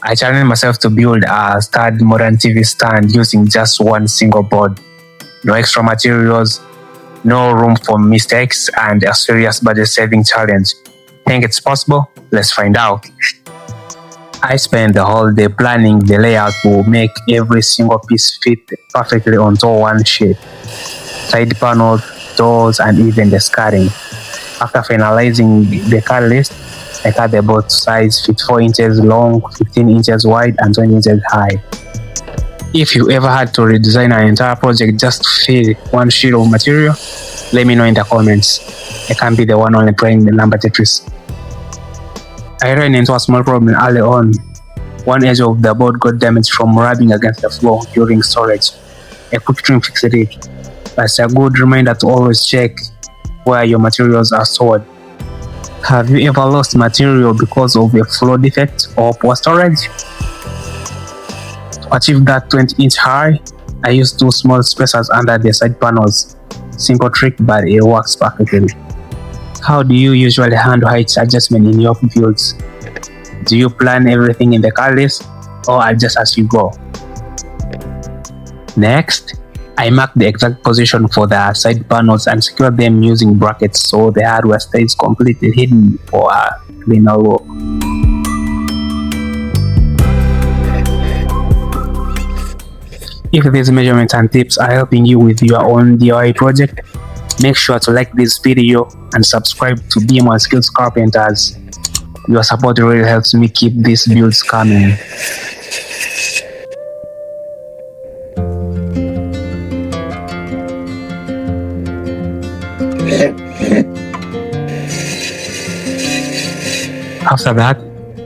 I challenged myself to build a sturdy modern TV stand using just one single board. No extra materials, no room for mistakes, and a serious budget saving challenge. Think it's possible? Let's find out. I spent the whole day planning the layout to make every single piece fit perfectly onto one sheet. Side panels, doors, and even the skirting. After finalizing the cut list, I cut the board size fit 4 inches long, 15 inches wide, and 20 inches high. If you ever had to redesign an entire project just to fit one sheet of material, let me know in the comments. I can't be the one only playing the number Tetris. I ran into a small problem early on. One edge of the board got damaged from rubbing against the floor during storage. A quick trim fixed it, but it's a good reminder to always check where your materials are stored. Have you ever lost material because of a floor defect or poor storage? To achieve that 20-inch high, I used 2 small spacers under the side panels. Simple trick, but it works perfectly. How do you usually handle height adjustment in your builds? Do you plan everything in the cut list or adjust as you go? Next, I mark the exact position for the side panels and secure them using brackets so the hardware stays completely hidden for a cleaner look. If these measurements and tips are helping you with your own DIY project, make sure to like this video and subscribe to BM1 Skills Carpenters. Your support really helps me keep these builds coming. After that,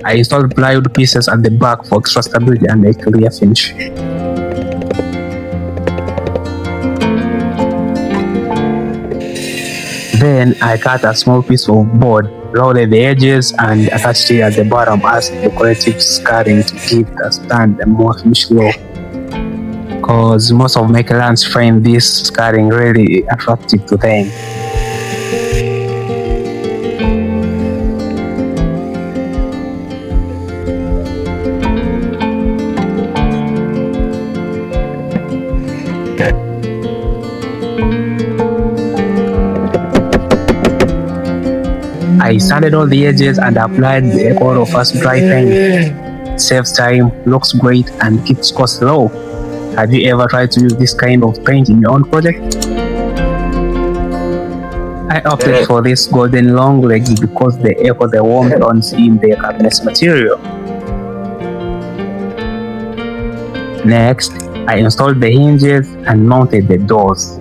I installed plywood pieces at the back for extra stability and a clear finish. Then I cut a small piece of board, rounded the edges, and attached it at the bottom as decorative skirting to give the stand a more finished look. Cause most of my clients find this skirting really attractive to them. I sanded all the edges and applied the coat of first dry paint. Saves time, looks great, and keeps costs low. Have you ever tried to use this kind of paint in your own project? I opted for this golden long leg because they echo the warm tones in the cabinet material. Next, I installed the hinges and mounted the doors.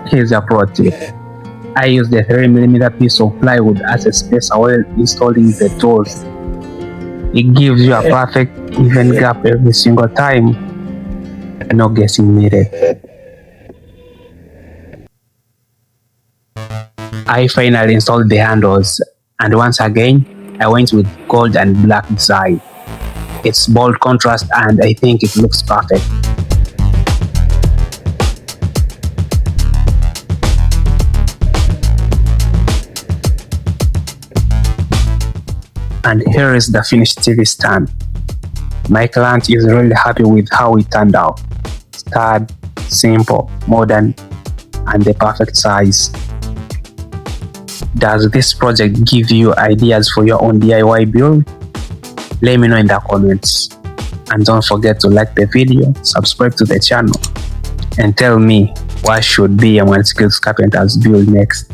Here's a pro tip. I use the 3mm piece of plywood as a spacer while installing the doors. It gives you a perfect even gap every single time. No guessing needed. I finally installed the handles, and once again, I went with gold and black design. It's bold contrast and I think it looks perfect. And here is the finished TV stand. My client is really happy with how it turned out. Sturdy, simple, modern, and the perfect size. Does this project give you ideas for your own DIY build? Let me know in the comments. And don't forget to like the video, subscribe to the channel, and tell me what should BM1 Skills Carpenters build next.